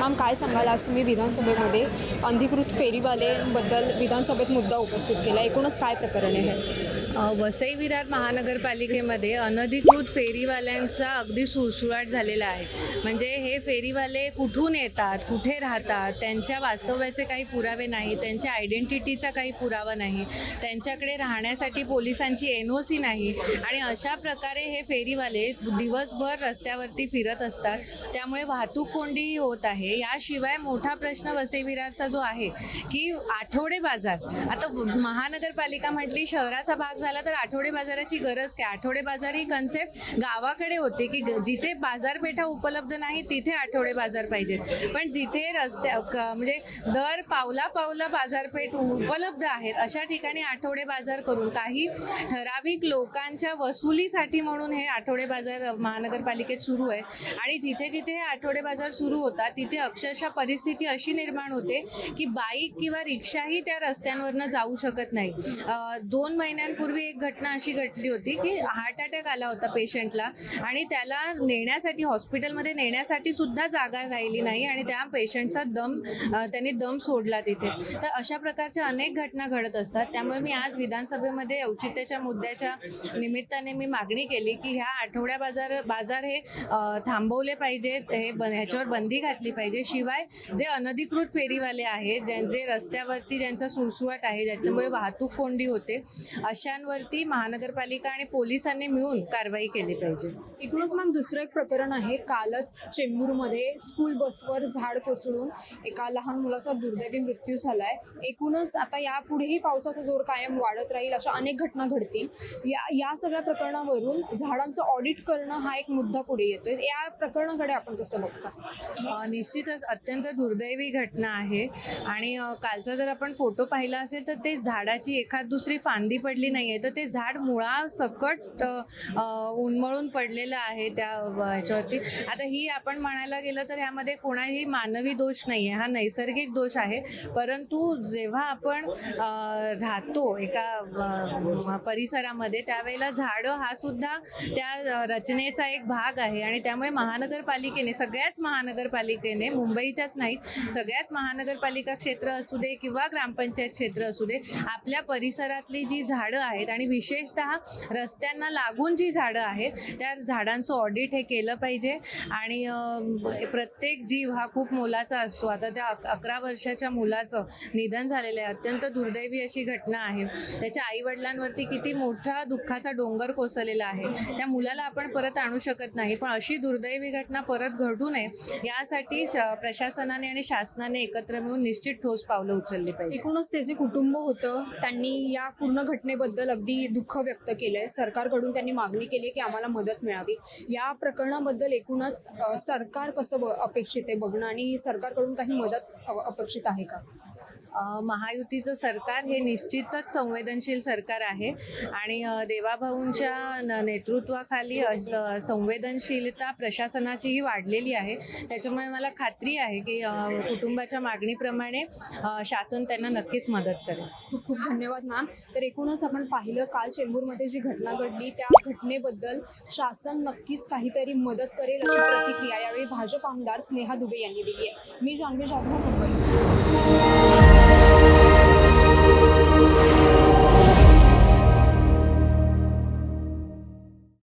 Ma'am, काय सांगाल, आज तुम्ही विधानसभेमध्ये अनधिकृत फेरीवालेबद्दल विधानसभेत मुद्दा उपस्थित केला, एकूणच काय प्रकरण आहे? वसई विरार महानगरपालिकेमध्ये अनधिकृत फेरीवाल्यांचा अगदी सुळसुळाट झालेला आहे. म्हणजे हे फेरीवाले कुठून येतात, कुठे राहतात, त्यांच्या वास्तव्याचे काही पुरावे नाही, त्यांच्या आयडेंटिटीचा काही पुरावा नाही, त्यांच्याकडे राहण्यासाठी पोलिसांची NOC नाही आणि अशा प्रकारे हे फेरीवाले दिवसभर रस्त्यावरती फिरत असतात. त्यामुळे वाहतूक कोंडी होत आहे. याशिवाय मोठा प्रश्न वसई विरारचा जो आहे की आठवडे बाजार, आता महानगरपालिका म्हटली शहराचा भाग झाला तर आठवडे बाजाराची गरज काय? आठवडे बाजार ही कन्सेप्ट गावाकडे होती की जिथे बाजारपेठा उपलब्ध नाही तिथे आठवडे बाजार पाहिजेत, पण जिथे म्हणजे दर पावला बाजारपेठ उपलब्ध आहेत अशा ठिकाणी आठवडे बाजार करून काही ठराविक लोकांच्या वसुलीसाठी म्हणून हे आठवडे बाजार महानगरपालिकेत सुरू आहे. आणि जिथे जिथे हे आठवडे बाजार सुरू होतात तिथे अक्षरशः परिस्थिती अशी निर्माण होते की बाईक किंवा रिक्षाही त्या रस्त्यांवरनं जाऊ शकत नाही. 2 महिन्यांपूर्वी एक घटना अशी घडली होती की हार्ट अटॅक आला होता पेशंटला आणि त्याला नेण्यासाठी हॉस्पिटलमध्ये नेण्यासाठी सुद्धा जागा राहिली नाही आणि त्या पेशंटचा त्यांनी दम सोडला तिथे. तर अशा प्रकारच्या अनेक घटना घडत असतात. त्यामुळे मी आज विधानसभेमध्ये औचित्याच्या मुद्द्याच्या निमित्ताने मी मागणी केली की ह्या आठवड्या बाजार हे थांबवले पाहिजेत, ह्याच्यावर बंदी घातली पाहिजे. शिवाय जे अनधिकृत फेरीवाले आहेत, ज्यांचे रस्त्यावरती ज्यांचा सुळसुळाट आहे, ज्याच्यामुळे वाहतूक कोंडी होते, अशांवरती महानगरपालिका आणि पोलिसांनी मिळून कारवाई केली पाहिजे. एकूणच मॅम, दुसरं एक प्रकरण आहे. कालच चेंबूरमध्ये स्कूल बसवर झाड कोसळून एका लहान मुलाचा दुर्दैवी मृत्यू झालाय. एकूणच आता यापुढेही पावसाचा जोर कायम वाढत राहील, अशा अनेक घटना घडतील. या सगळ्या प्रकरणावरून झाडांचं ऑडिट करणं हा एक मुद्दा पुढे येतोय. या प्रकरणाकडे आपण कसं बघता? निश्चितच अत्यंत दुर्दैवी घटना आहे आणि कालचा जर आपण फोटो पाहिला असेल तर ते झाडाची एखाद दुसरी फांदी पडली नाही आहे, तर ते झाड मुळासकट उन्मळून पडलेलं आहे त्या ह्याच्यावरती. आता ही आपण म्हणायला गेलं तर ह्यामध्ये कोणाही मानवी दोष नाही आहे, हा नैसर्गिक दोष आहे. परंतु जेव्हा आपण राहतो एका परिसरामध्ये त्यावेळेला झाडं हा सुद्धा त्या रचनेचा एक भाग आहे आणि त्यामुळे महानगरपालिकेने, सगळ्याच महानगरपालिकेने, मुंबईच्याच नाहीत, सगळ्याच महानगरपालिका क्षेत्र असू दे किंवा ग्रामपंचायत क्षेत्र असू दे, आपल्या परिसरातली जी झाडं आहेत आणि विशेषतः रस्त्यांना लागून जी झाडं आहेत त्या झाडांचं ऑडिट हे केलं पाहिजे. आणि प्रत्येक जीव हा खूप मोलाचा असतो. आता त्या 11 वर्षाच्या मुलाचं निधन झालेलं आहे. अत्यंत दुर्दैवी अशी घटना आहे. त्याच्या आईवडिलांवरती किती मोठा दुःखाचा डोंगर कोसळलेला आहे. त्या मुलाला आपण परत आणू शकत नाही, पण अशी दुर्दैवी घटना परत घडू नये यासाठी प्रशासनाने आणि शासनाने एकत्र मिळून निश्चित ठोस पावलं उचलली पाहिजे. एकूणच ते जे कुटुंब होतं त्यांनी या पूर्ण घटनेबद्दल अगदी दुःख व्यक्त केलंय. सरकारकडून त्यांनी मागणी केली की आम्हाला मदत मिळावी. या प्रकरणाबद्दल एकूणच सरकार कसं अपेक्षित आहे बघणं, आणि सरकारकडून काही मदत अपेक्षित आहे का? महायुतीचं सरकार हे निश्चितच संवेदनशील सरकार आहे आणि देवाभाऊंच्या नेतृत्वाखाली संवेदनशीलता प्रशासनाचीही वाढलेली आहे. त्याच्यामुळे मला खात्री आहे की कुटुंबाच्या मागणीप्रमाणे शासन त्यांना नक्कीच मदत करेल. खूप खूप धन्यवाद मॅम. तर एकूणच आपण पाहिलं काल चेंबूरमध्ये जी घटना घडली त्या घटनेबद्दल शासन नक्कीच काहीतरी मदत करेल अशी प्रतिक्रिया यावेळी भाजप आमदार स्नेहा दुबे यांनी दिली आहे. मी जान्हवी जाधव, मुंबई.